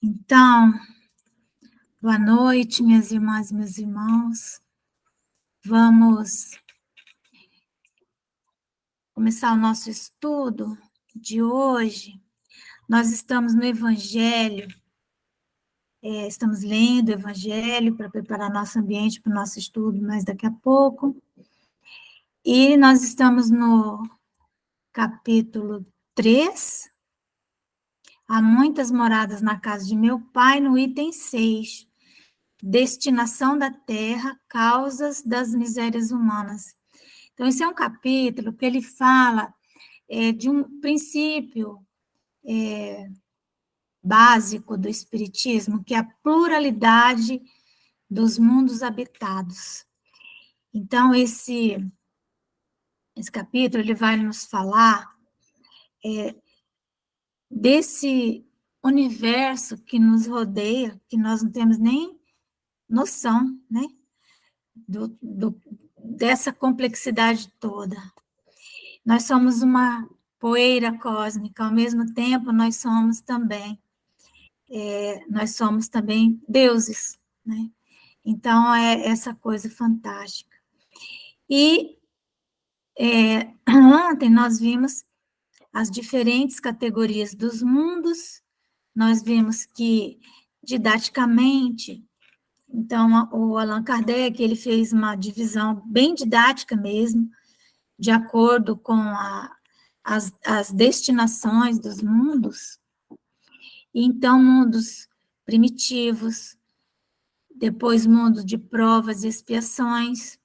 Então, boa noite, minhas irmãs e meus irmãos. Vamos começar o nosso estudo de hoje. Nós estamos no Evangelho, estamos lendo o Evangelho para preparar nosso ambiente para o nosso estudo mais daqui a pouco. E nós estamos no capítulo 3. Há muitas moradas na casa de meu pai, no item 6. Destinação da terra, causas das misérias humanas. Então, esse é um capítulo que ele fala de um princípio básico do Espiritismo, que é a pluralidade dos mundos habitados. Então, esse capítulo ele vai nos falar desse universo que nos rodeia, que nós não temos nem noção, né? Dessa complexidade toda. Nós somos uma poeira cósmica, ao mesmo tempo nós somos também deuses, né? Então, é essa coisa fantástica. E ontem nós vimos as diferentes categorias dos mundos, nós vimos que, didaticamente, então, o Allan Kardec, ele fez uma divisão bem didática mesmo, de acordo com as destinações dos mundos. Então, mundos primitivos, depois mundos de provas e expiações,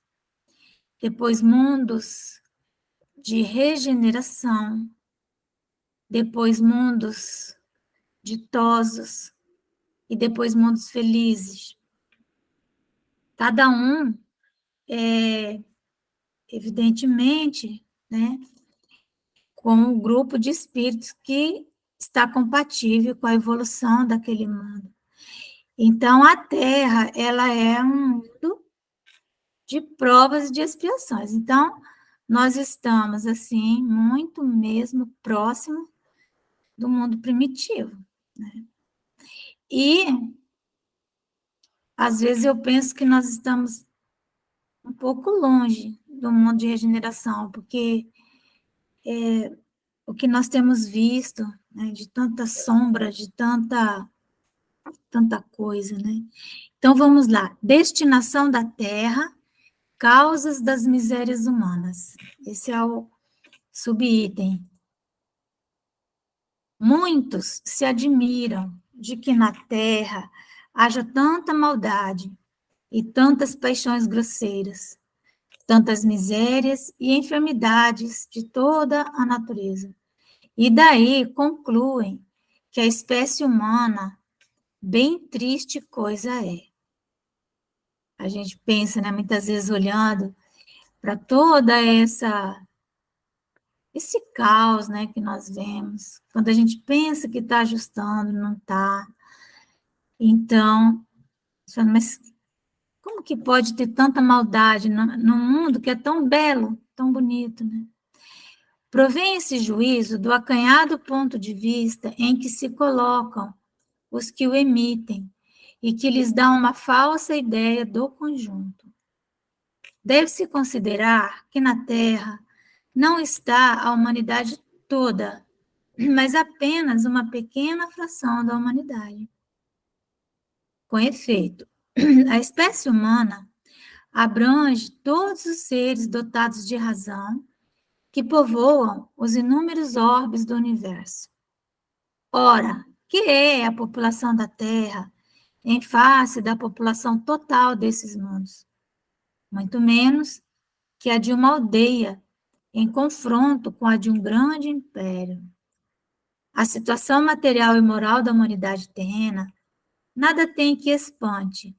depois mundos de regeneração, depois mundos ditosos e depois mundos felizes. Cada um evidentemente, né, com um grupo de espíritos que está compatível com a evolução daquele mundo. Então, a Terra, ela é um mundo de provas e de expiações. Então, nós estamos, assim, muito mesmo próximo do mundo primitivo, né? E, às vezes, eu penso que nós estamos um pouco longe do mundo de regeneração, porque o que nós temos visto, né, de tanta sombra, de tanta coisa, né? Então, vamos lá. Destinação da Terra, causas das misérias humanas. Esse é o subitem. Muitos se admiram de que na Terra haja tanta maldade e tantas paixões grosseiras, tantas misérias e enfermidades de toda a natureza. E daí concluem que a espécie humana, bem triste coisa é. A gente pensa, né, muitas vezes olhando para toda esse caos, né, que nós vemos. Quando a gente pensa que está ajustando, não está. Então, mas como que pode ter tanta maldade no mundo que é tão belo, tão bonito, né? Provém esse juízo do acanhado ponto de vista em que se colocam os que o emitem e que lhes dá uma falsa ideia do conjunto. Deve-se considerar que na Terra não está a humanidade toda, mas apenas uma pequena fração da humanidade. Com efeito, a espécie humana abrange todos os seres dotados de razão que povoam os inúmeros orbes do universo. Ora, que é a população da Terra em face da população total desses mundos? Muito menos que a de uma aldeia em confronto com a de um grande império. A situação material e moral da humanidade terrena nada tem que espante,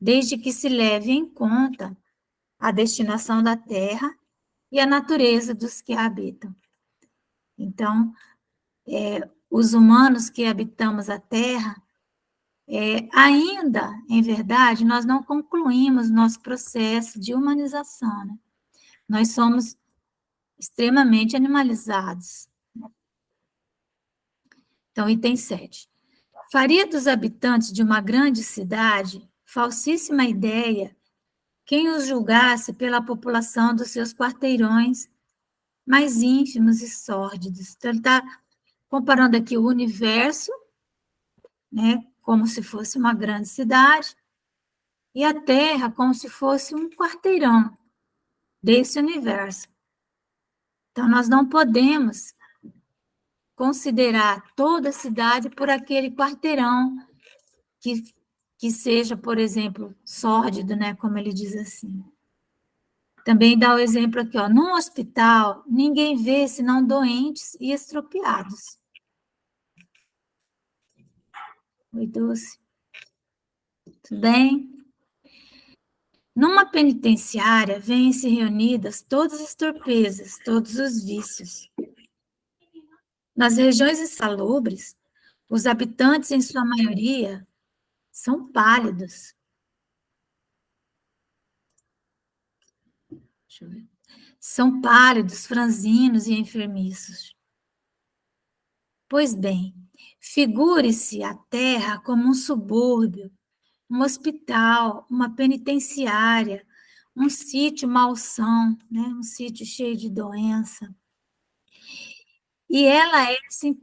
desde que se leve em conta a destinação da terra e a natureza dos que a habitam. Então, os humanos que habitamos a terra, ainda, em verdade, nós não concluímos nosso processo de humanização, né? Nós somos extremamente animalizados. Então, item 7. Faria dos habitantes de uma grande cidade falsíssima ideia quem os julgasse pela população dos seus quarteirões mais ínfimos e sórdidos. Então, ele está comparando aqui o universo, né, como se fosse uma grande cidade, e a Terra como se fosse um quarteirão desse universo. Então, nós não podemos considerar toda a cidade por aquele quarteirão que seja, por exemplo, sórdido, né, como ele diz assim. Também dá o exemplo aqui, ó, num hospital, ninguém vê senão doentes e estropiados. Oi, Dulce. Tudo bem? Numa penitenciária, vêm-se reunidas todas as torpezas, todos os vícios. Nas regiões insalubres, os habitantes, em sua maioria, são pálidos. Deixa eu ver. São pálidos, franzinos e enfermiços. Pois bem, figure-se a terra como um subúrbio, um hospital, uma penitenciária, um sítio malsão, né? Um sítio cheio de doença. E ela é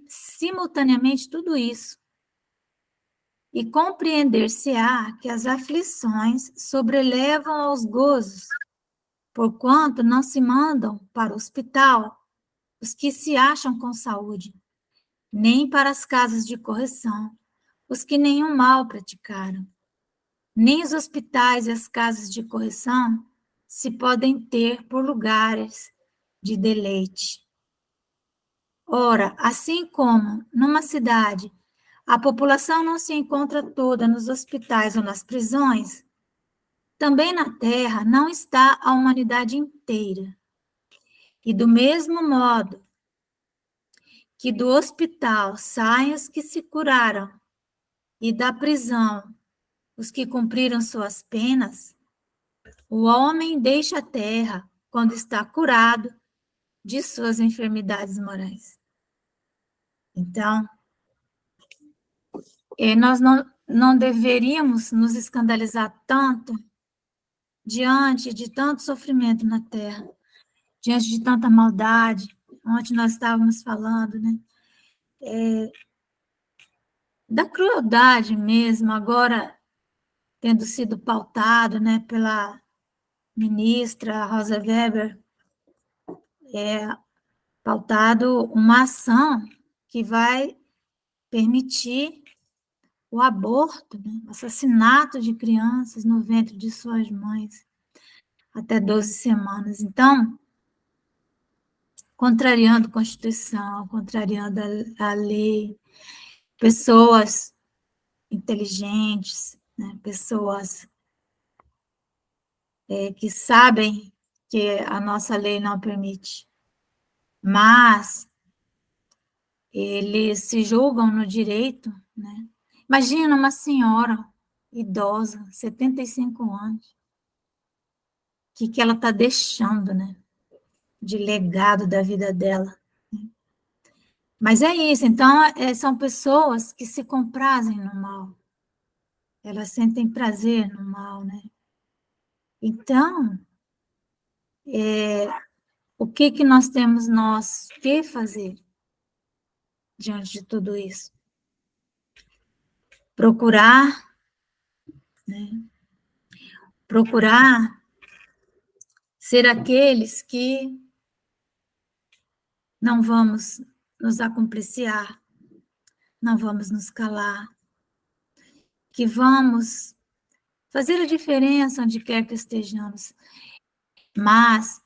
simultaneamente tudo isso. E compreender-se-á que as aflições sobrelevam aos gozos, porquanto não se mandam para o hospital os que se acham com saúde, nem para as casas de correção os que nenhum mal praticaram. Nem os hospitais e as casas de correção se podem ter por lugares de deleite. Ora, assim como numa cidade a população não se encontra toda nos hospitais ou nas prisões, também na Terra não está a humanidade inteira. E do mesmo modo que do hospital saem os que se curaram e da prisão os que cumpriram suas penas, o homem deixa a terra quando está curado de suas enfermidades morais. Então, nós não deveríamos nos escandalizar tanto diante de tanto sofrimento na terra, diante de tanta maldade. Ontem nós estávamos falando, né? Da crueldade mesmo, agora tendo sido pautado, né, pela ministra Rosa Weber, pautado uma ação que vai permitir o aborto, né, o assassinato de crianças no ventre de suas mães, até 12 semanas. Então, contrariando a Constituição, contrariando a lei, pessoas inteligentes, né, pessoas que sabem que a nossa lei não permite, mas eles se julgam no direito, né? Imagina uma senhora idosa, 75 anos, o que ela está deixando, né? De legado da vida dela. Né? Mas é isso, então, são pessoas que se comprazem no mal. Elas sentem prazer no mal, né? Então, o que nós temos que fazer diante de tudo isso? Procurar, né? Procurar ser aqueles que não vamos nos acompliciar, não vamos nos calar, que vamos fazer a diferença onde quer que estejamos. Mas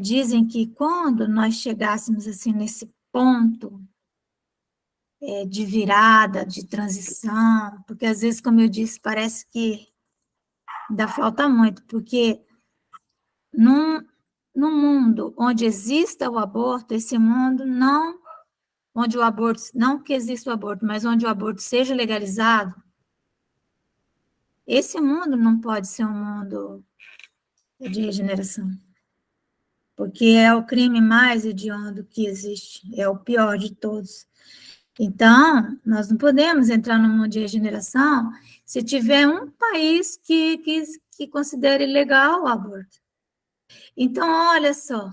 dizem que quando nós chegássemos assim nesse ponto de virada, de transição, porque às vezes, como eu disse, parece que ainda falta muito, porque num mundo onde exista o aborto, esse mundo não, onde o aborto, não que exista o aborto, mas onde o aborto seja legalizado, esse mundo não pode ser um mundo de regeneração, porque é o crime mais hediondo que existe, é o pior de todos. Então, nós não podemos entrar no mundo de regeneração se tiver um país que considere legal o aborto. Então, olha só,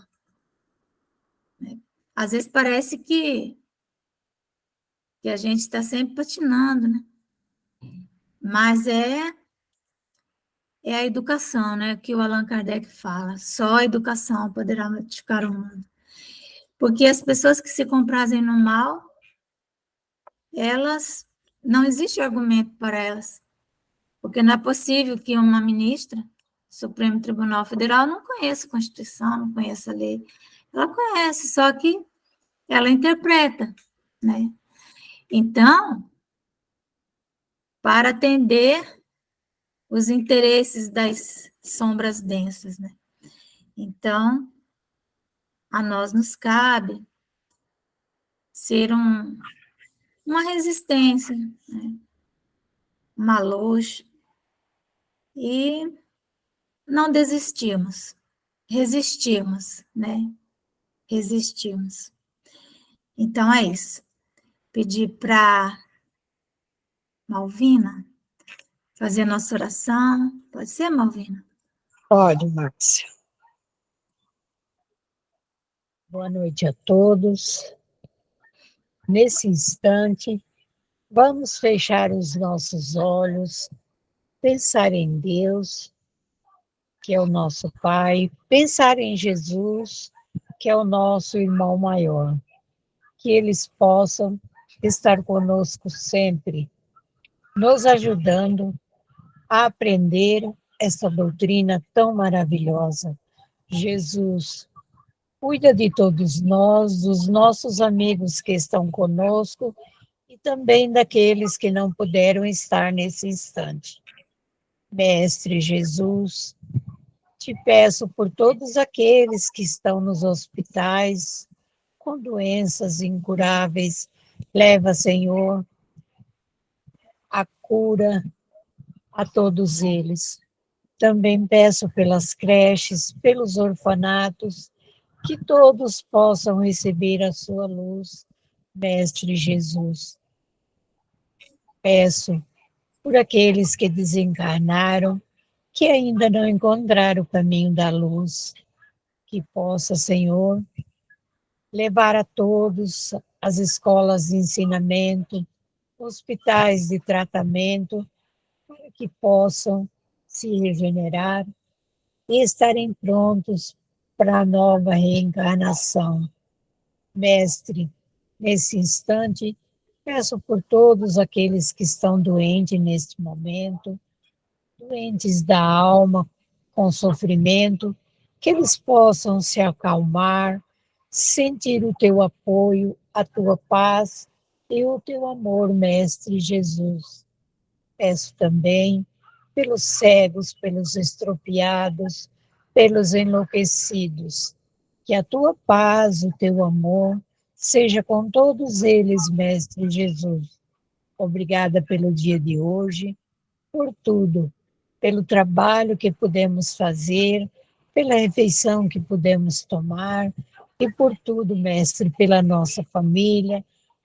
né? Às vezes parece que a gente está sempre patinando, né? Mas é a educação, né? Que o Allan Kardec fala. Só a educação poderá modificar o mundo. Porque as pessoas que se comprazem no mal, elas, não existe argumento para elas. Porque não é possível que uma ministra do Supremo Tribunal Federal não conheça a Constituição, não conheça a lei. Ela conhece, só que ela interpreta, né? Então, para atender os interesses das sombras densas, né? Então, a nós nos cabe ser uma resistência, né? Uma luz, e não desistimos, resistimos, né? Resistimos. Então, é isso. Pedir para Malvina fazer a nossa oração. Pode ser, Malvina? Pode, Márcia. Boa noite a todos. Nesse instante, vamos fechar os nossos olhos, pensar em Deus, que é o nosso Pai, pensar em Jesus, que é o nosso irmão maior, que eles possam estar conosco sempre, nos ajudando a aprender essa doutrina tão maravilhosa. Jesus, cuida de todos nós, dos nossos amigos que estão conosco e também daqueles que não puderam estar nesse instante. Mestre Jesus, te peço por todos aqueles que estão nos hospitais com doenças incuráveis, leva, Senhor, a cura a todos eles. Também peço pelas creches, pelos orfanatos, que todos possam receber a sua luz, Mestre Jesus. Peço por aqueles que desencarnaram, que ainda não encontraram o caminho da luz, que possa, Senhor, levar a todos as escolas de ensinamento, hospitais de tratamento, para que possam se regenerar e estarem prontos para a nova reencarnação. Mestre, nesse instante, peço por todos aqueles que estão doentes neste momento, doentes da alma, com sofrimento, que eles possam se acalmar, sentir o teu apoio, a tua paz e o teu amor, Mestre Jesus. Peço também pelos cegos, pelos estropiados, pelos enlouquecidos, que a tua paz, o teu amor, seja com todos eles, Mestre Jesus. Obrigada pelo dia de hoje, por tudo, pelo trabalho que pudemos fazer, pela refeição que pudemos tomar, e por tudo, Mestre, pela nossa família,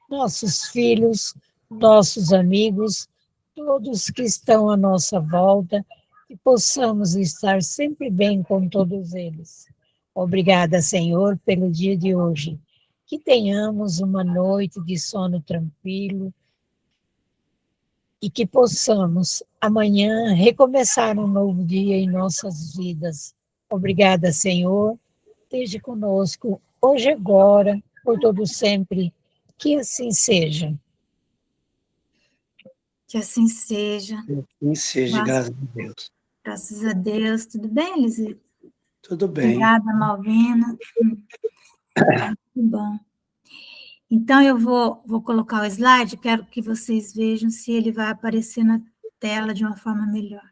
nossos filhos, nossos amigos, todos que estão à nossa volta, que possamos estar sempre bem com todos eles. Obrigada, Senhor, pelo dia de hoje. Que tenhamos uma noite de sono tranquilo e que possamos amanhã recomeçar um novo dia em nossas vidas. Obrigada, Senhor. Esteja conosco hoje e agora, por todo sempre. Que assim seja. Que assim seja. Que assim seja, graças a Deus. Graças a Deus. Tudo bem, Elisete? Tudo bem. Obrigada, Malvina. Muito bom. Então, eu vou colocar o slide, quero que vocês vejam se ele vai aparecer na tela de uma forma melhor.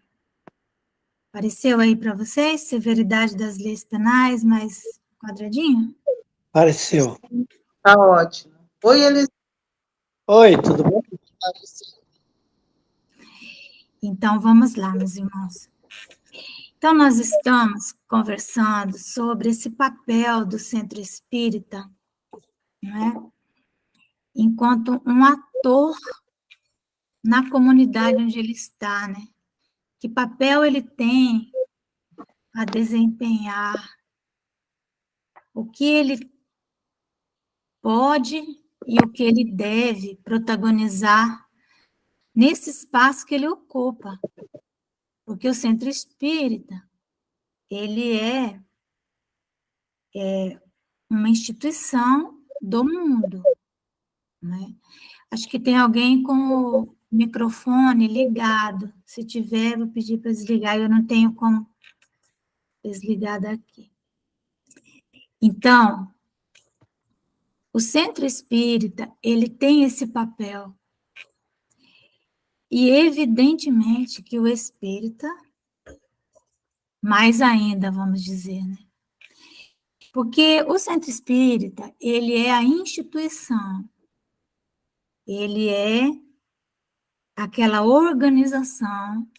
Apareceu aí para vocês? Severidade das leis penais, mais quadradinho? Apareceu. Tá ótimo. Oi, Elisete. Oi, tudo bom? Então, vamos lá, meus irmãos. Então, nós estamos conversando sobre esse papel do centro espírita, não é? enquanto um ator na comunidade onde ele está, né? Que papel ele tem a desempenhar, o que ele pode e o que ele deve protagonizar nesse espaço que ele ocupa. Porque o centro espírita, ele é uma instituição do mundo, né? Acho que tem alguém com o microfone ligado. Se tiver, vou pedir para desligar, eu não tenho como desligar daqui. Então, o centro espírita, ele tem esse papel. E evidentemente que o espírita, mais ainda, vamos dizer, né? Porque o centro espírita, ele é a instituição, ele é aquela organização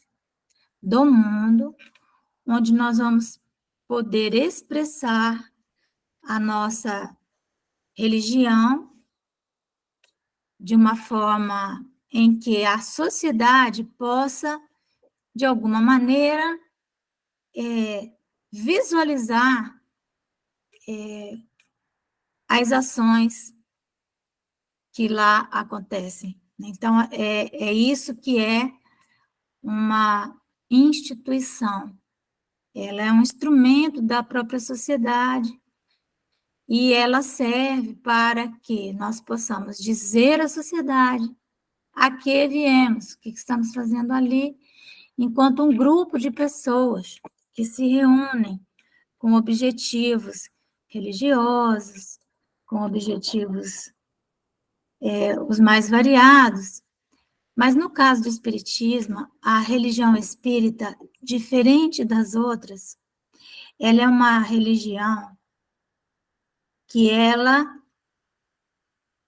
do mundo onde nós vamos poder expressar a nossa religião de uma forma em que a sociedade possa, de alguma maneira, visualizar as ações que lá acontecem. Então, é isso que é uma instituição. Ela é um instrumento da própria sociedade e ela serve para que nós possamos dizer à sociedade a que viemos, o que estamos fazendo ali, enquanto um grupo de pessoas que se reúnem com objetivos religiosos, com objetivos os mais variados. Mas no caso do espiritismo, a religião espírita, diferente das outras, ela é uma religião que ela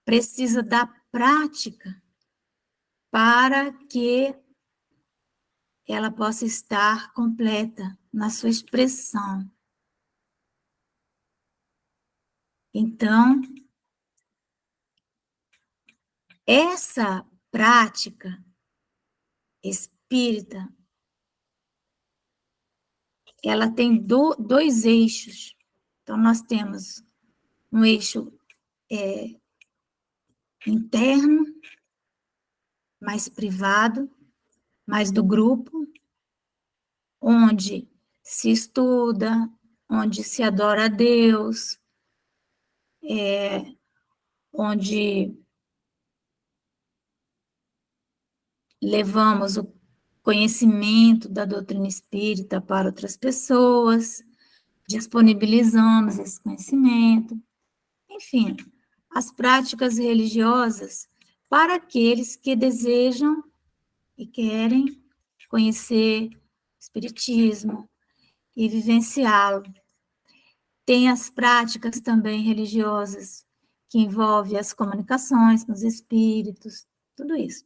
precisa da prática para que ela possa estar completa na sua expressão. Então, essa prática espírita, ela tem dois eixos. Então, nós temos um eixo interno, mais privado, mais do grupo, onde se estuda, onde se adora a Deus, onde levamos o conhecimento da doutrina espírita para outras pessoas, disponibilizamos esse conhecimento, enfim, as práticas religiosas para aqueles que desejam e querem conhecer o espiritismo e vivenciá-lo. Tem as práticas também religiosas que envolvem as comunicações com os espíritos, tudo isso.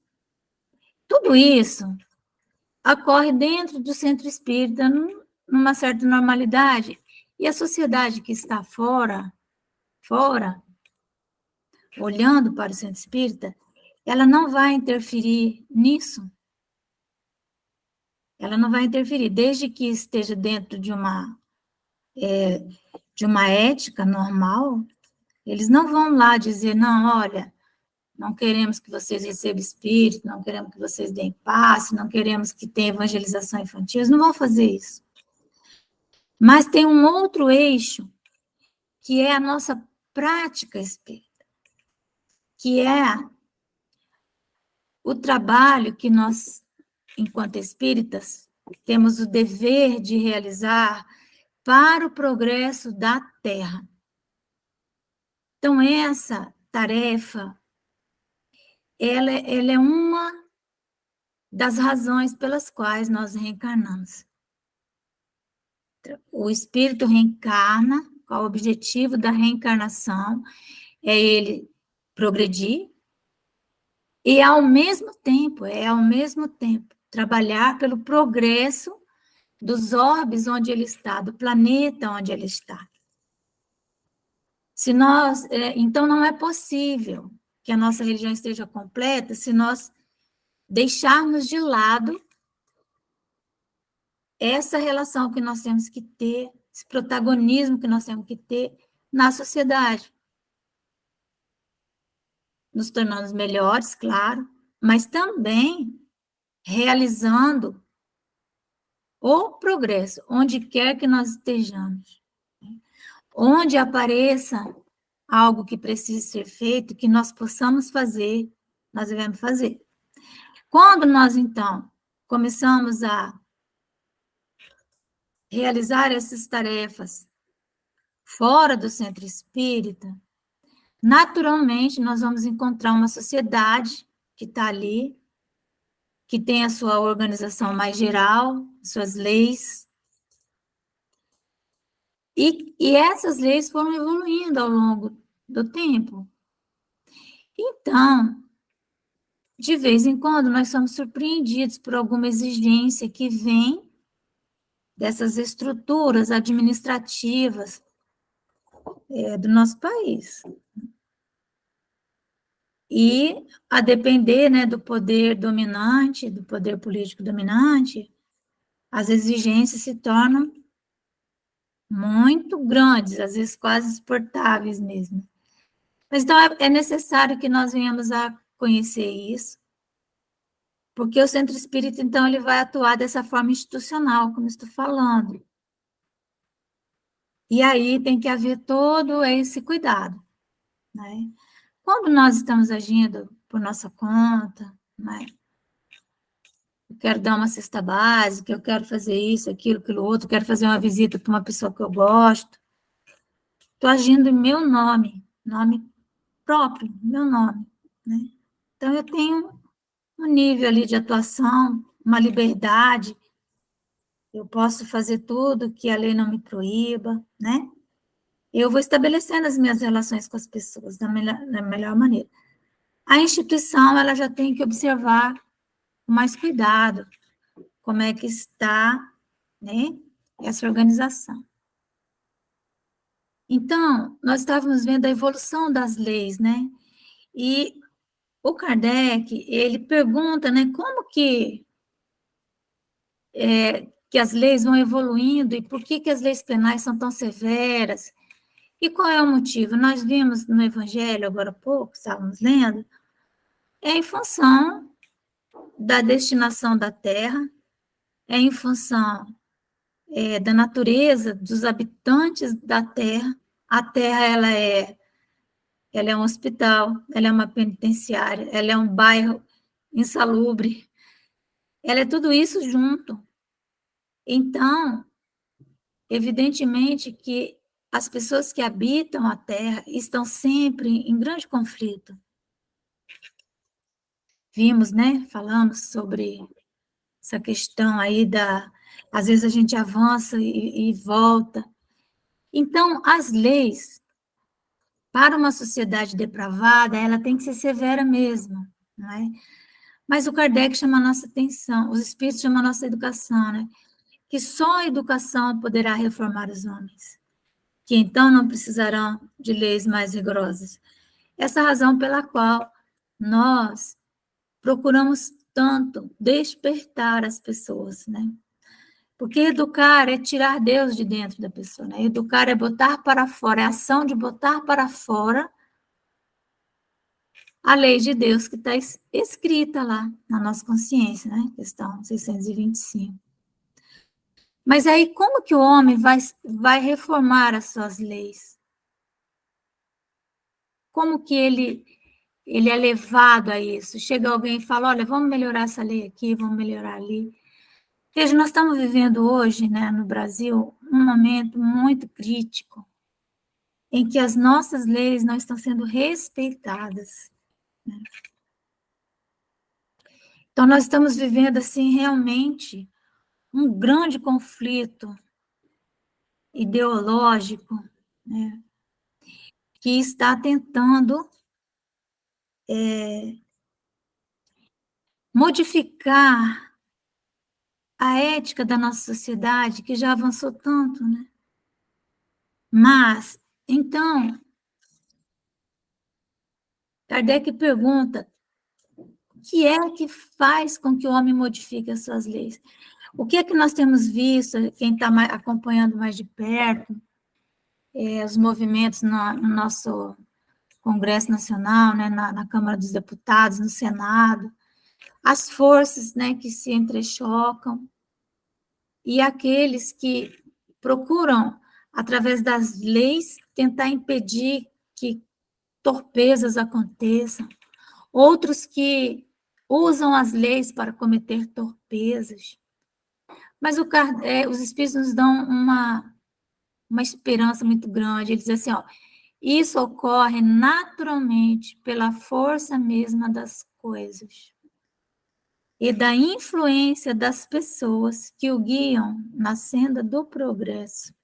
Tudo isso ocorre dentro do centro espírita, numa certa normalidade, e a sociedade que está fora, olhando para o centro espírita, ela não vai interferir nisso. Ela não vai interferir, desde que esteja dentro de uma ética normal, eles não vão lá dizer, não, olha, não queremos que vocês recebam espírito, não queremos que vocês deem passe, não queremos que tenha evangelização infantil, eles não vão fazer isso. Mas tem um outro eixo, que é a nossa prática espírita, que é o trabalho que nós, enquanto espíritas, temos o dever de realizar para o progresso da Terra. Então, essa tarefa, ela é uma das razões pelas quais nós reencarnamos. O espírito reencarna, qual o objetivo da reencarnação? É ele progredir e, ao mesmo tempo, trabalhar pelo progresso dos orbes onde ele está, do planeta onde ele está. Então, não é possível que a nossa religião esteja completa se nós deixarmos de lado essa relação que nós temos que ter, esse protagonismo que nós temos que ter na sociedade. Nos tornando melhores, claro, mas também realizando o progresso, onde quer que nós estejamos. Onde apareça algo que precise ser feito, que nós possamos fazer, nós devemos fazer. Quando nós, então, começamos a realizar essas tarefas fora do centro espírita, naturalmente nós vamos encontrar uma sociedade que está ali, que tem a sua organização mais geral, suas leis, e essas leis foram evoluindo ao longo do tempo. Então, de vez em quando, nós somos surpreendidos por alguma exigência que vem dessas estruturas administrativas do nosso país. E, a depender, né, do poder dominante, do poder político dominante, as exigências se tornam muito grandes, às vezes quase exportáveis mesmo. Mas, então, é necessário que nós venhamos a conhecer isso, porque o centro espírita, então, ele vai atuar dessa forma institucional, como estou falando. E aí tem que haver todo esse cuidado, né? Quando nós estamos agindo por nossa conta, né? Eu quero dar uma cesta básica, eu quero fazer isso, aquilo outro, quero fazer uma visita para uma pessoa que eu gosto. Estou agindo em meu nome próprio, meu nome, né? Então, eu tenho um nível ali de atuação, uma liberdade, eu posso fazer tudo que a lei não me proíba, né? Eu vou estabelecendo as minhas relações com as pessoas da melhor maneira. A instituição, ela já tem que observar com mais cuidado como é que está, né, essa organização. Então, nós estávamos vendo a evolução das leis, né? E o Kardec, ele pergunta, né, como que as leis vão evoluindo e por que as leis penais são tão severas? E qual é o motivo? Nós vimos no Evangelho, agora há pouco, estávamos lendo, é em função da destinação da terra, é em função da natureza, dos habitantes da terra. A terra, ela é um hospital, ela é uma penitenciária, ela é um bairro insalubre, ela é tudo isso junto. Então, evidentemente que as pessoas que habitam a terra estão sempre em grande conflito. Vimos, né? Falamos sobre essa questão aí às vezes a gente avança e volta. Então, as leis, para uma sociedade depravada, ela tem que ser severa mesmo, não é? Mas o Kardec chama a nossa atenção, os espíritos chamam a nossa educação, né? Que só a educação poderá reformar os homens, que então não precisarão de leis mais rigorosas. Essa razão pela qual nós procuramos tanto despertar as pessoas, né? Porque educar é tirar Deus de dentro da pessoa, né? Educar é botar para fora, é a ação de botar para fora a lei de Deus que está escrita lá na nossa consciência, né? Questão 625. Mas aí, como que o homem vai reformar as suas leis? Como que ele é levado a isso? Chega alguém e fala, olha, vamos melhorar essa lei aqui, vamos melhorar ali. Veja, nós estamos vivendo hoje, né, no Brasil, um momento muito crítico, em que as nossas leis não estão sendo respeitadas, né? Então, nós estamos vivendo, assim, realmente, um grande conflito ideológico, né, que está tentando modificar a ética da nossa sociedade, que já avançou tanto, né? Mas, então, Kardec pergunta: o que é que faz com que o homem modifique as suas leis? O que é que nós temos visto, quem está acompanhando mais de perto, os movimentos no nosso Congresso Nacional, né, na Câmara dos Deputados, no Senado, as forças, né, que se entrechocam, e aqueles que procuram, através das leis, tentar impedir que torpezas aconteçam, outros que usam as leis para cometer torpezas. Mas os Espíritos nos dão uma esperança muito grande. Eles dizem assim, ó, isso ocorre naturalmente pela força mesma das coisas e da influência das pessoas que o guiam na senda do progresso.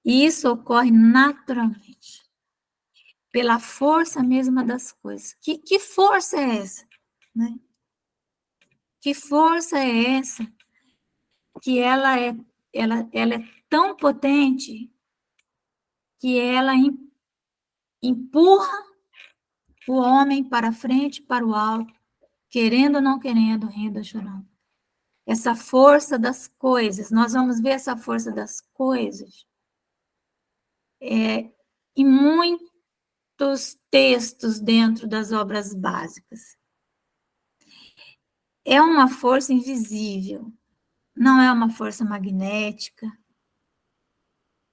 E isso ocorre naturalmente, pela força mesma das coisas. Que força é essa? Né? Que força é essa? Que ela é tão potente que ela empurra o homem para frente, para o alto, querendo ou não querendo, rindo ou chorando. Essa força das coisas, nós vamos ver essa força das coisas em muitos textos dentro das obras básicas. É uma força invisível, não é uma força magnética,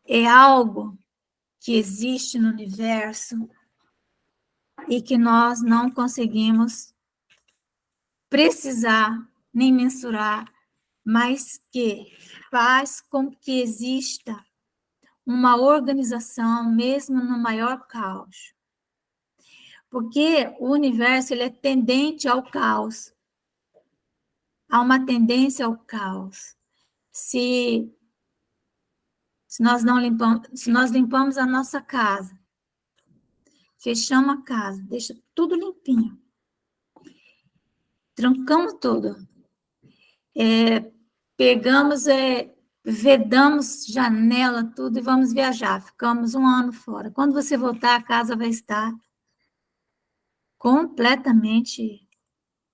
é algo que existe no universo e que nós não conseguimos precisar nem mensurar, mas que faz com que exista uma organização mesmo no maior caos. Porque o universo ele é tendente ao caos. Há uma tendência ao caos. Se nós limpamos a nossa casa, fechamos a casa, deixa tudo limpinho, trancamos tudo, pegamos, vedamos janela, tudo, e vamos viajar, ficamos 1 ano fora. Quando você voltar, a casa vai estar completamente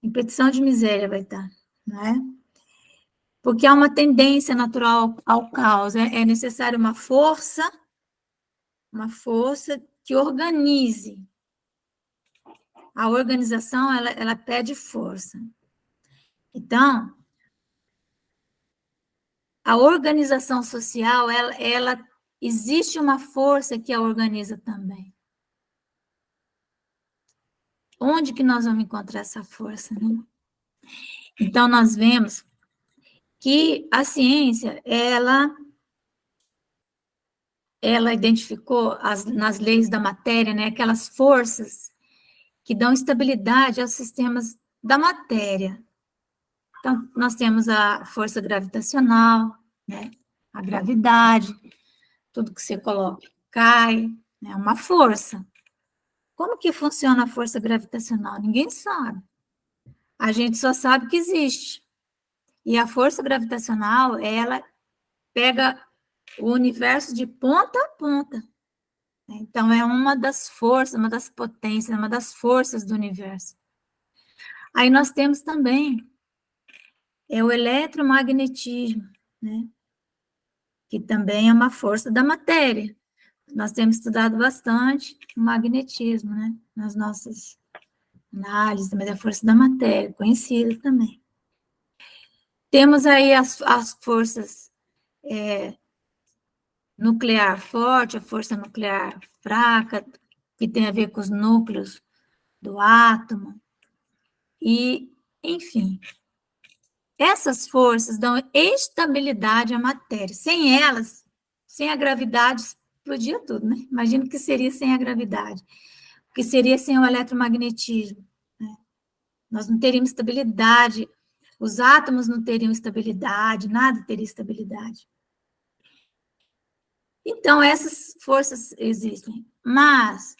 em petição de miséria, vai estar, não é? Porque há uma tendência natural ao caos, é necessário uma força que organize. A organização, ela pede força. Então, a organização social, ela existe uma força que a organiza também. Onde que nós vamos encontrar essa força, né? Então, nós vemos que a ciência, ela identificou nas leis da matéria, né, aquelas forças que dão estabilidade aos sistemas da matéria. Então, nós temos a força gravitacional, né, a gravidade, tudo que você coloca cai, é uma força. Como que funciona a força gravitacional? Ninguém sabe. A gente só sabe que existe. E a força gravitacional, ela pega o universo de ponta a ponta. Então, é uma das forças, uma das potências, uma das forças do universo. Aí nós temos também o eletromagnetismo, né? Que também é uma força da matéria. Nós temos estudado bastante o magnetismo, né? Nas nossas análises, mas é a força da matéria, conhecida também. Temos aí as forças nuclear forte, a força nuclear fraca, que tem a ver com os núcleos do átomo. E, enfim, essas forças dão estabilidade à matéria. Sem elas, sem a gravidade, explodia tudo, né? Imagina o que seria sem a gravidade, o que seria sem o eletromagnetismo, né? Nós não teríamos estabilidade, os átomos não teriam estabilidade, nada teria estabilidade. Então, essas forças existem, mas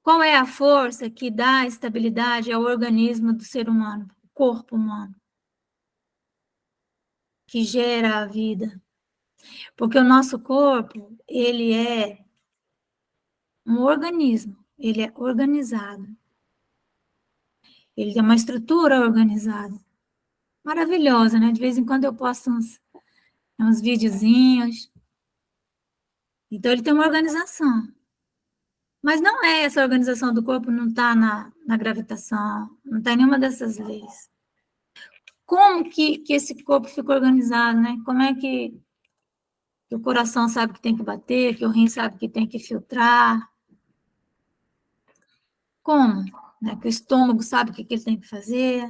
qual é a força que dá estabilidade ao organismo do ser humano, o corpo humano, que gera a vida? Porque o nosso corpo, ele é um organismo, ele é organizado. Ele tem uma estrutura organizada. Maravilhosa, né? De vez em quando eu posto uns videozinhos. Então, ele tem uma organização. Mas não é essa organização do corpo, não está na gravitação, não está em nenhuma dessas leis. Como que esse corpo fica organizado, né? Como é que o coração sabe que tem que bater, que o rim sabe que tem que filtrar? Como? Né? Que o estômago sabe o que ele tem que fazer?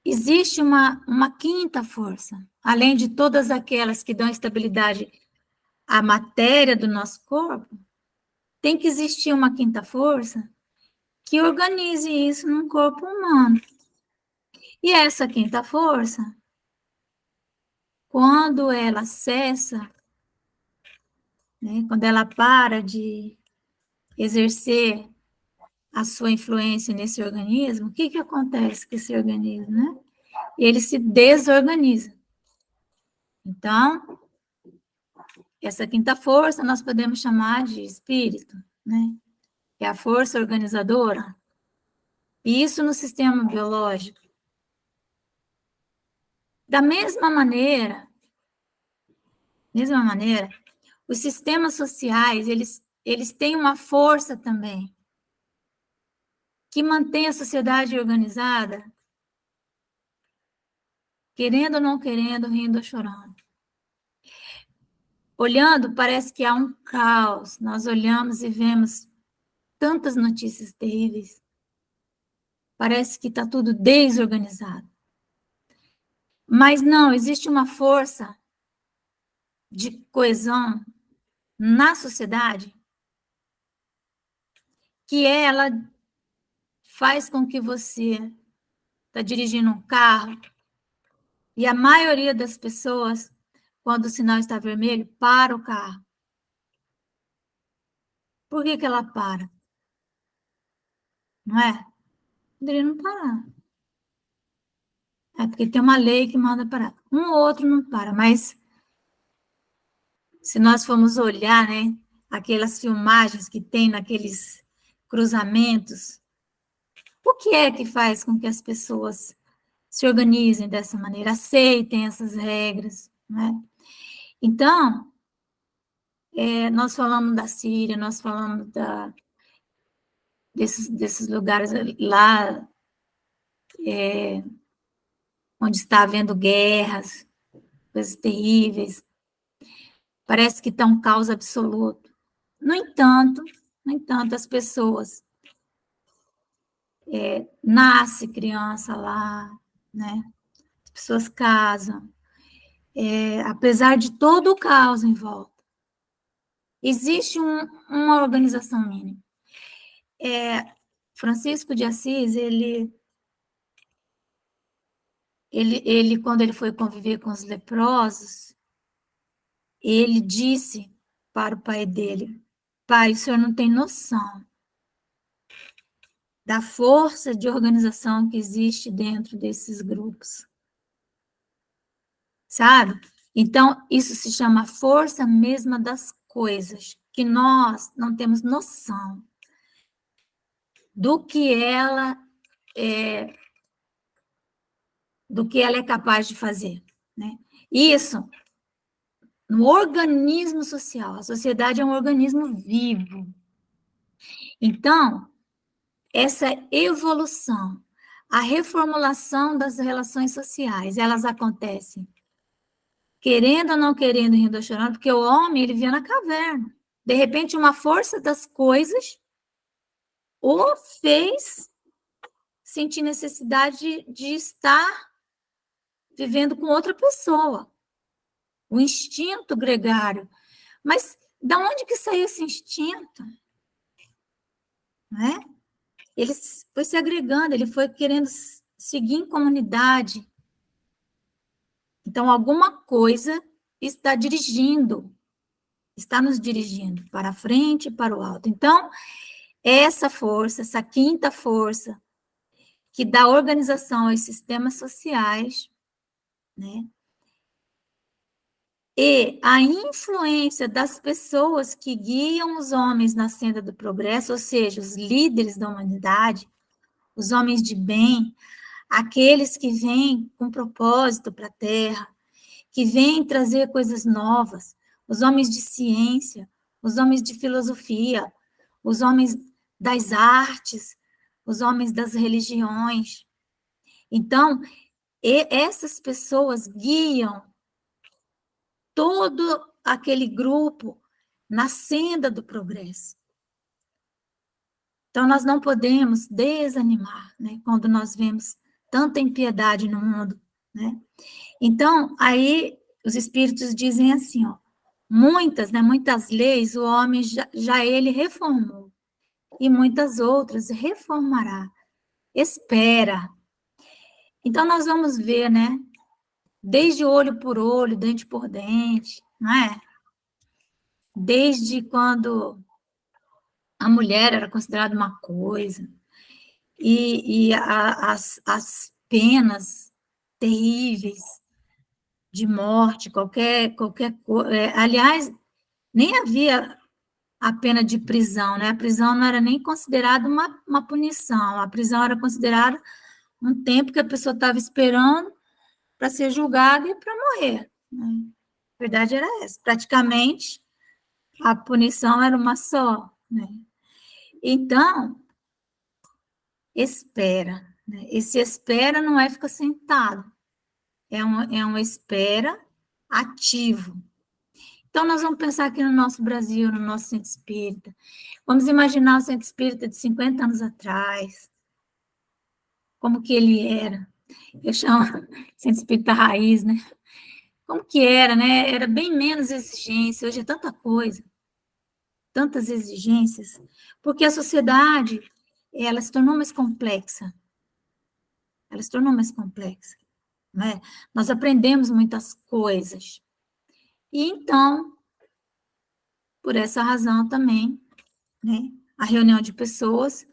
Existe uma quinta força, além de todas aquelas que dão estabilidade à matéria do nosso corpo, tem que existir uma quinta força que organize isso num corpo humano. E essa quinta força, quando ela cessa, né, quando ela para de exercer a sua influência nesse organismo, o que acontece com esse organismo, né? Ele se desorganiza. Então, essa quinta força nós podemos chamar de espírito, né? Que é a força organizadora. E isso no sistema biológico. Da mesma maneira, os sistemas sociais, eles têm uma força também que mantém a sociedade organizada, querendo ou não querendo, rindo ou chorando. Olhando, parece que há um caos. Nós olhamos e vemos tantas notícias terríveis. Parece que está tudo desorganizado. Mas não, existe uma força de coesão na sociedade que ela faz com que você está dirigindo um carro e a maioria das pessoas, quando o sinal está vermelho, para o carro. Por que ela para? Não é? Poderia não parar. É porque tem uma lei que manda parar. Um ou outro não para, mas se nós formos olhar, né, aquelas filmagens que tem naqueles cruzamentos, o que é que faz com que as pessoas se organizem dessa maneira, aceitem essas regras, né? Então, nós falamos da Síria, nós falamos desses lugares lá onde está havendo guerras, coisas terríveis, parece que está um caos absoluto. No entanto, as pessoas nasce criança lá, né? As pessoas casam, apesar de todo o caos em volta. Existe uma organização mínima. Francisco de Assis, quando ele foi conviver com os leprosos, ele disse para o pai dele: pai, o senhor não tem noção da força de organização que existe dentro desses grupos. Sabe? Então, isso se chama força mesma das coisas, que nós não temos noção do que ela é capaz de fazer, né? Isso no organismo social. A sociedade é um organismo vivo. Então, essa evolução, a reformulação das relações sociais, elas acontecem querendo ou não querendo, rindo ou chorando, porque o homem, ele via na caverna. De repente, uma força das coisas o fez sentir necessidade de estar vivendo com outra pessoa. O instinto gregário. Mas da onde que saiu esse instinto? Né? Ele foi se agregando, ele foi querendo seguir em comunidade. Então, alguma coisa está nos dirigindo para frente e para o alto. Então, essa força, essa quinta força, que dá organização aos sistemas sociais, né? e a influência das pessoas que guiam os homens na senda do progresso, ou seja, os líderes da humanidade, os homens de bem, aqueles que vêm com propósito para a Terra, que vêm trazer coisas novas, os homens de ciência, os homens de filosofia, os homens das artes, os homens das religiões. Então, essas pessoas guiam todo aquele grupo na senda do progresso. Então, nós não podemos desanimar, né, quando nós vemos tanta impiedade no mundo, né? Então, aí os espíritos dizem assim, ó, muitas leis o homem já ele reformou, e muitas outras reformará. Espera. Então, nós vamos ver, né, desde olho por olho, dente por dente, não é? Desde quando a mulher era considerada uma coisa, e as penas terríveis de morte, qualquer coisa. Aliás, nem havia a pena de prisão, né? A prisão não era nem considerada uma punição, a prisão era considerada um tempo que a pessoa estava esperando para ser julgada e para morrer, né? A verdade era essa. Praticamente, a punição era uma só, né? Então, espera, né? Esse espera não é ficar sentado, é uma espera ativo. Então, nós vamos pensar aqui no nosso Brasil, no nosso centro espírita. Vamos imaginar o centro espírita de 50 anos atrás, como que ele era. Eu chamo centro espírita raiz, né? Como que era, né? Era bem menos exigência, hoje é tanta coisa, tantas exigências, porque a sociedade, ela se tornou mais complexa. Ela se tornou mais complexa, né? Nós aprendemos muitas coisas. E então, por essa razão também, né, a reunião de pessoas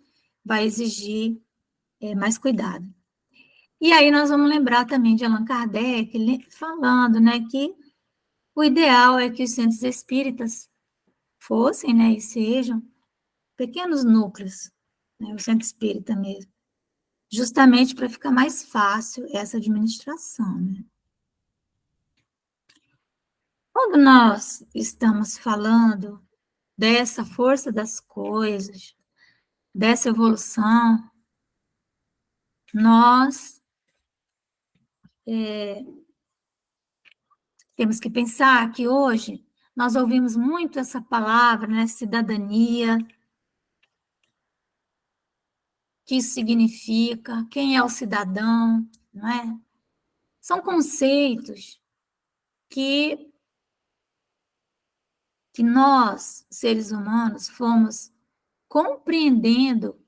vai exigir mais cuidado. E aí nós vamos lembrar também de Allan Kardec falando, né, que o ideal é que os centros espíritas fossem, né, e sejam pequenos núcleos, né, o centro espírita mesmo, justamente para ficar mais fácil essa administração, né. Quando nós estamos falando dessa força das coisas, dessa evolução, nós temos que pensar que hoje nós ouvimos muito essa palavra, né, cidadania, que isso significa, quem é o cidadão, não é? São conceitos que nós, seres humanos, fomos compreendendo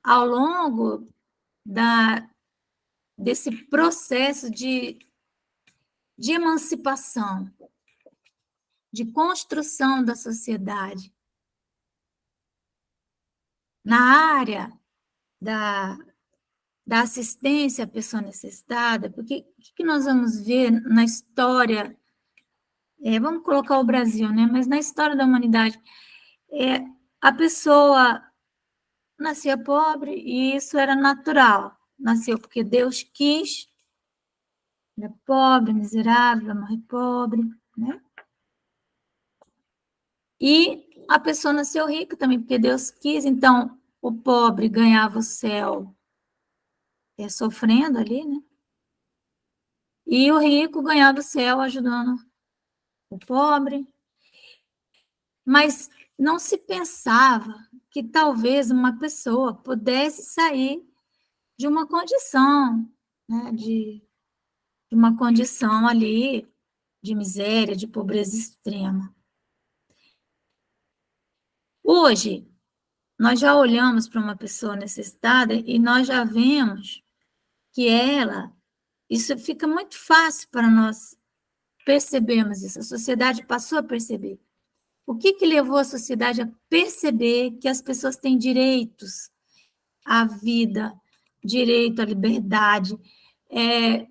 ao longo desse processo de emancipação, de construção da sociedade. Na área da assistência à pessoa necessitada, porque o que nós vamos ver na história, vamos colocar o Brasil, né? Mas na história da humanidade, a pessoa nascia pobre e isso era natural. Nasceu porque Deus quis, era pobre, miserável, vai morrer pobre, né? E a pessoa nasceu rica também porque Deus quis, então o pobre ganhava o céu sofrendo ali, né? E o rico ganhava o céu ajudando o pobre. Mas não se pensava que talvez uma pessoa pudesse sair de uma condição, né? De uma condição ali de miséria, de pobreza extrema. Hoje, nós já olhamos para uma pessoa necessitada e nós já vemos que isso fica muito fácil para nós percebermos isso. A sociedade passou a perceber. O que levou a sociedade a perceber que as pessoas têm direitos à vida, direito à liberdade,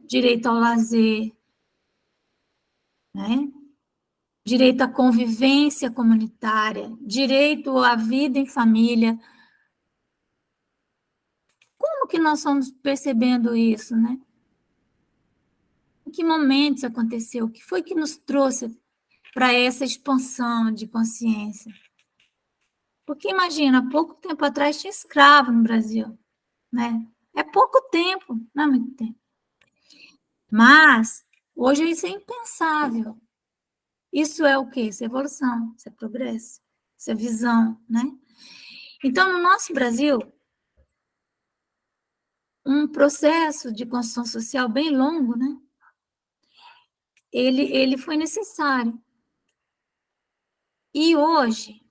direito ao lazer, né? direito à convivência comunitária, direito à vida em família. Como que nós estamos percebendo isso, né? Em que momentos aconteceu? O que foi que nos trouxe para essa expansão de consciência? Porque imagina, pouco tempo atrás tinha escravo no Brasil, né? É pouco tempo, não é muito tempo. Mas hoje isso é impensável. Isso é o quê? Isso é evolução, isso é progresso, isso é visão, né? Então, no nosso Brasil, um processo de construção social bem longo, né? Ele foi necessário. E hoje,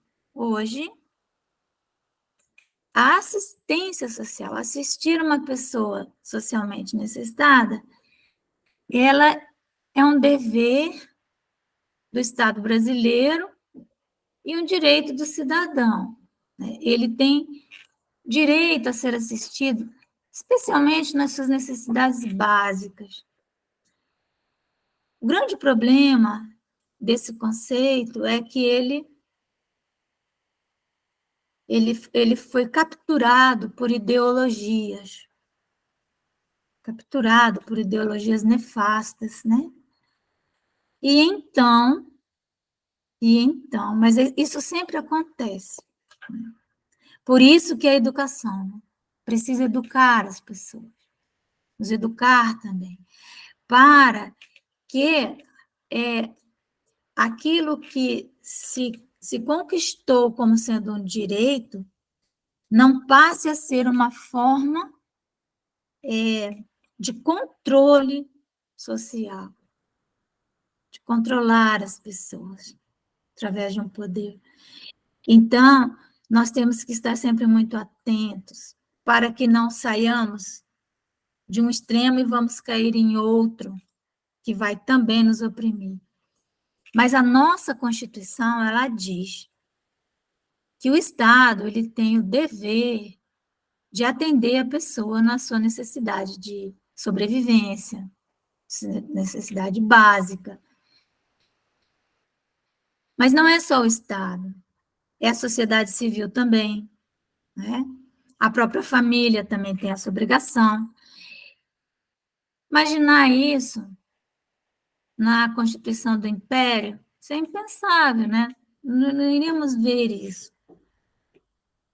a assistência social, assistir uma pessoa socialmente necessitada, ela é um dever do Estado brasileiro e um direito do cidadão, né? Ele tem direito a ser assistido, especialmente nas suas necessidades básicas. O grande problema desse conceito é que ele foi capturado por ideologias, nefastas, né? Mas isso sempre acontece. Por isso que a educação, né? Precisa educar as pessoas, nos educar também, para que aquilo que se conquistou como sendo um direito não passe a ser uma forma de controle social, de controlar as pessoas através de um poder. Então, nós temos que estar sempre muito atentos para que não saiamos de um extremo e vamos cair em outro, que vai também nos oprimir. Mas a nossa Constituição, ela diz que o Estado ele tem o dever de atender a pessoa na sua necessidade de sobrevivência, necessidade básica. Mas não é só o Estado, é a sociedade civil também, né? A própria família também tem essa obrigação. Imaginar isso na Constituição do Império, isso é impensável, né? Não iríamos ver isso.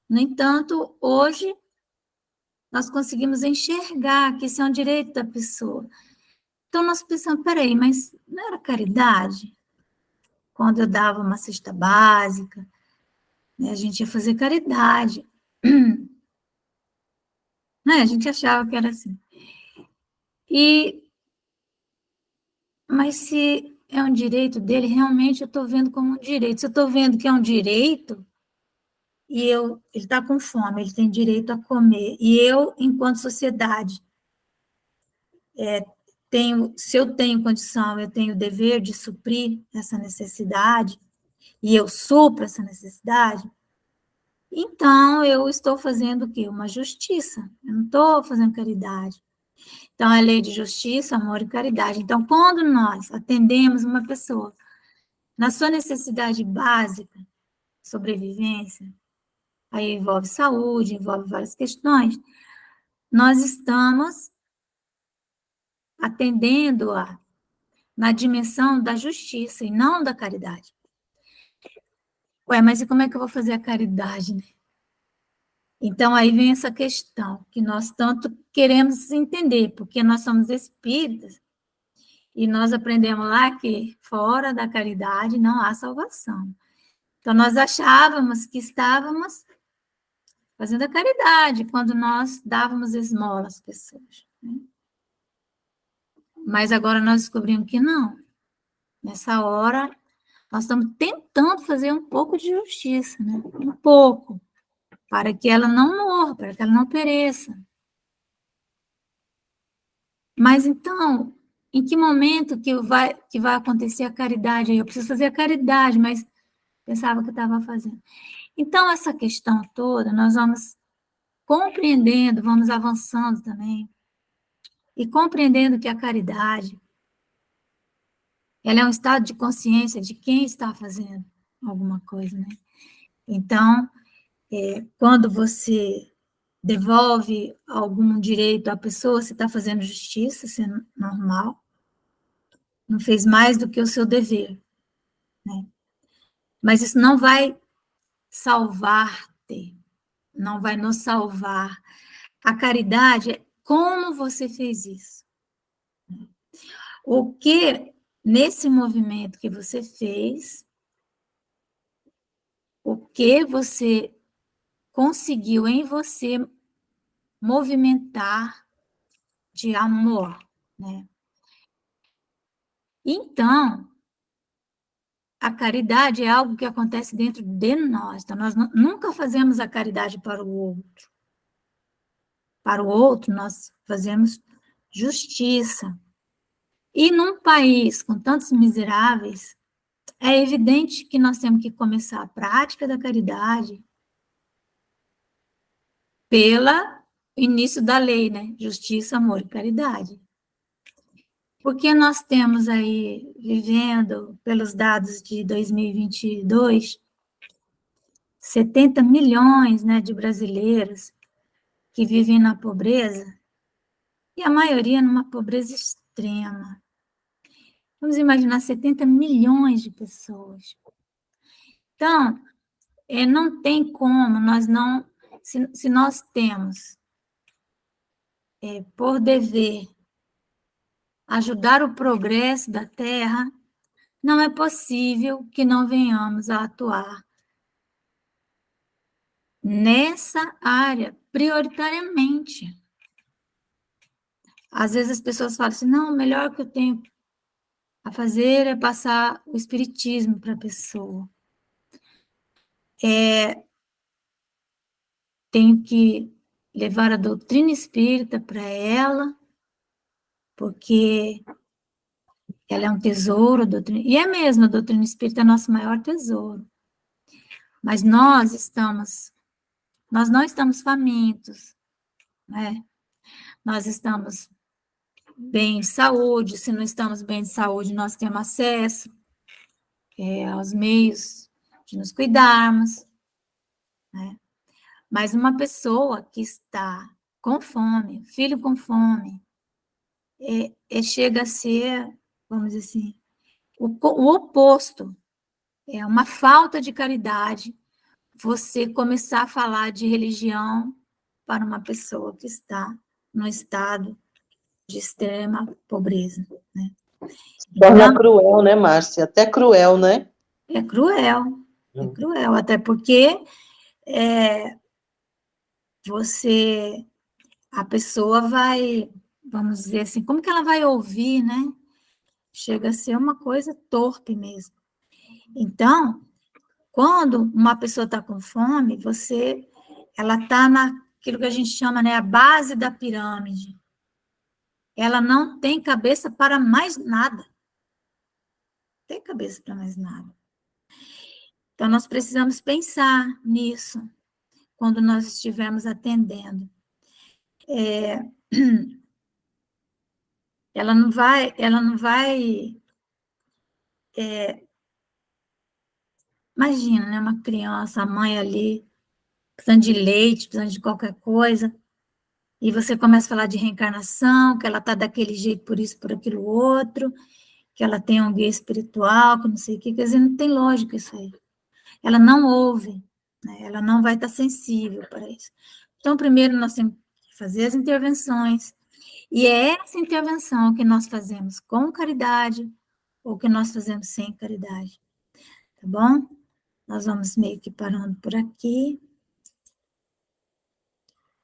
No entanto, hoje, nós conseguimos enxergar que isso é um direito da pessoa. Então, nós pensamos, peraí, mas não era caridade? Quando eu dava uma cesta básica, né, a gente ia fazer caridade. Né, a gente achava que era assim. Mas se é um direito dele, realmente eu estou vendo como um direito. Se eu estou vendo que é um direito, ele está com fome, ele tem direito a comer, e eu, enquanto sociedade, se eu tenho condição, eu tenho o dever de suprir essa necessidade, e eu supro essa necessidade, então eu estou fazendo o quê? Uma justiça, eu não estou fazendo caridade. Então, é lei de justiça, amor e caridade. Então, quando nós atendemos uma pessoa na sua necessidade básica, sobrevivência, aí envolve saúde, envolve várias questões, nós estamos atendendo-a na dimensão da justiça e não da caridade. Ué, mas e como é que eu vou fazer a caridade, né? Então, aí vem essa questão que nós tanto queremos entender, porque nós somos espíritas e nós aprendemos lá que fora da caridade não há salvação. Então, nós achávamos que estávamos fazendo a caridade quando nós dávamos esmola às pessoas, né? Mas agora nós descobrimos que não. Nessa hora, nós estamos tentando fazer um pouco de justiça, né? Um pouco, para que ela não morra, para que ela não pereça. Mas então, em que momento que vai acontecer a caridade? Eu preciso fazer a caridade, mas pensava que eu estava fazendo. Então, essa questão toda, nós vamos compreendendo, vamos avançando também, e compreendendo que a caridade ela é um estado de consciência de quem está fazendo alguma coisa, né? Então, quando você devolve algum direito à pessoa, você está fazendo justiça, isso é normal, não fez mais do que o seu dever, né? Mas isso não vai salvar-te, não vai nos salvar. A caridade é como você fez isso. O que, nesse movimento que você fez, o que você conseguiu em você movimentar de amor, né? Então, a caridade é algo que acontece dentro de nós. Então, nós nunca fazemos a caridade para o outro. Para o outro, nós fazemos justiça. E num país com tantos miseráveis, é evidente que nós temos que começar a prática da caridade pelo início da lei, né? Justiça, amor e caridade. Porque nós temos aí, vivendo pelos dados de 2022, 70 milhões, né, de brasileiros que vivem na pobreza, e a maioria numa pobreza extrema. Vamos imaginar 70 milhões de pessoas. Então, não tem como nós não, se nós temos por dever ajudar o progresso da Terra, não é possível que não venhamos a atuar nessa área prioritariamente. Às vezes as pessoas falam assim, não, o melhor que eu tenho a fazer é passar o espiritismo para a pessoa. Tenho que levar a doutrina espírita para ela, porque ela é um tesouro, e é mesmo, a doutrina espírita é nosso maior tesouro. Mas nós não estamos famintos, né? Nós estamos bem de saúde, se não estamos bem de saúde, nós temos acesso aos meios de nos cuidarmos, né? Mas uma pessoa que está com fome, filho com fome, chega a ser, vamos dizer assim, o oposto. É uma falta de caridade você começar a falar de religião para uma pessoa que está no estado de extrema pobreza, né? Torna cruel, né, Márcia? Até cruel, né? É cruel, até porque a pessoa vai, vamos dizer assim, como que ela vai ouvir, né? Chega a ser uma coisa torpe mesmo. Então, quando uma pessoa está com fome, ela está naquilo que a gente chama, né, a base da pirâmide. Ela não tem cabeça para mais nada. Não tem cabeça para mais nada. Então, nós precisamos pensar nisso quando nós estivermos atendendo. Ela não vai imagina, né, uma criança, a mãe ali, precisando de leite, precisando de qualquer coisa, e você começa a falar de reencarnação, que ela está daquele jeito por isso, por aquilo outro, que ela tem um guia espiritual, que não sei o que, quer dizer, não tem lógica isso aí. Ela não ouve, né? Ela não vai estar sensível para isso. Então, primeiro nós temos que fazer as intervenções, e é essa intervenção que nós fazemos com caridade, ou que nós fazemos sem caridade, tá bom? Nós vamos meio que parando por aqui,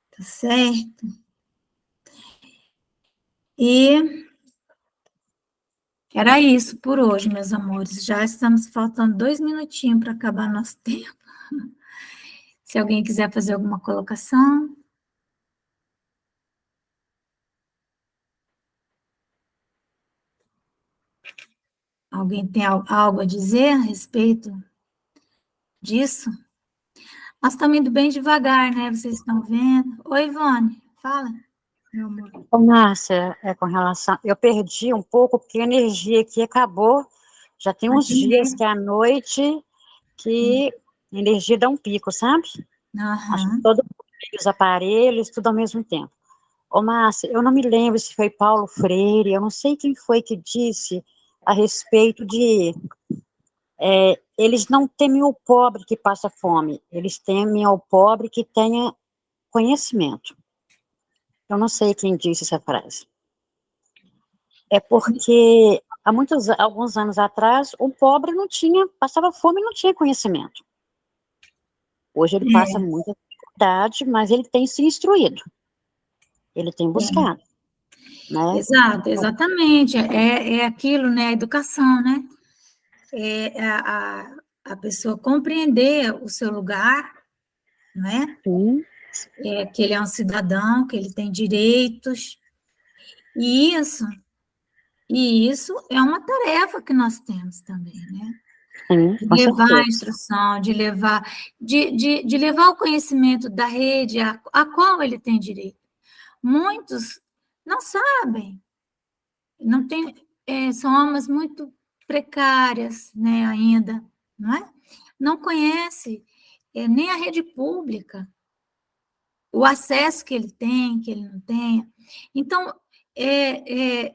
tá certo? E era isso por hoje, meus amores. Já estamos faltando 2 minutinhos para acabar nosso tempo. Se alguém quiser fazer alguma colocação. Alguém tem algo a dizer a respeito disso? Nós estamos indo bem devagar, né? Vocês estão vendo? Oi, Ivone, fala. meu amor. Ô, Márcia, com relação... Eu perdi um pouco, porque a energia aqui acabou. Já tem uns Aqui dias mesmo. que é à noite que a energia dá um pico, sabe? Acho que Aham. todo mundo liga os aparelhos, tudo ao mesmo tempo. Ô, Márcia, eu não me lembro se foi Paulo Freire, eu não sei quem foi que disse a respeito de... eles não temem o pobre que passa fome, eles temem ao pobre que tenha conhecimento. Eu não sei quem disse essa frase. É porque alguns anos atrás, o pobre passava fome e não tinha conhecimento. Hoje ele passa É, muita dificuldade, mas ele tem se instruído, ele tem buscado, né? exato, exatamente. É aquilo, né? A educação, né? A pessoa compreender o seu lugar, né? Sim, Que ele é um cidadão, que ele tem direitos. E isso é uma tarefa que nós temos também, né? sim, De com levar a certeza. instrução, de levar o conhecimento da rede a qual ele tem direito. Muitos não sabem, não tem, são almas muito precárias, né, ainda, não é? Não conhece nem a rede pública, o acesso que ele tem, que ele não tem. Então, é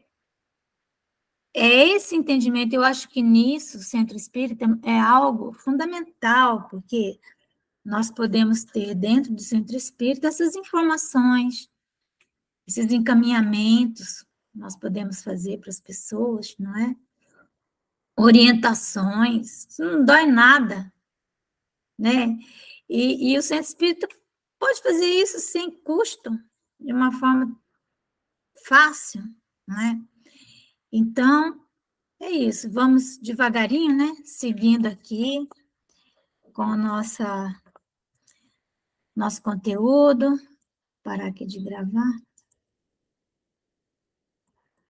esse entendimento, eu acho que nisso, o Centro Espírita é algo fundamental, porque nós podemos ter dentro do Centro Espírita essas informações, esses encaminhamentos, nós podemos fazer para as pessoas, não é? Orientações, isso não dói nada, né? E o Centro Espírita pode fazer isso sem custo, de uma forma fácil, não é? Então, é isso, vamos devagarinho, né? Seguindo aqui com o nosso conteúdo. Parar aqui de gravar.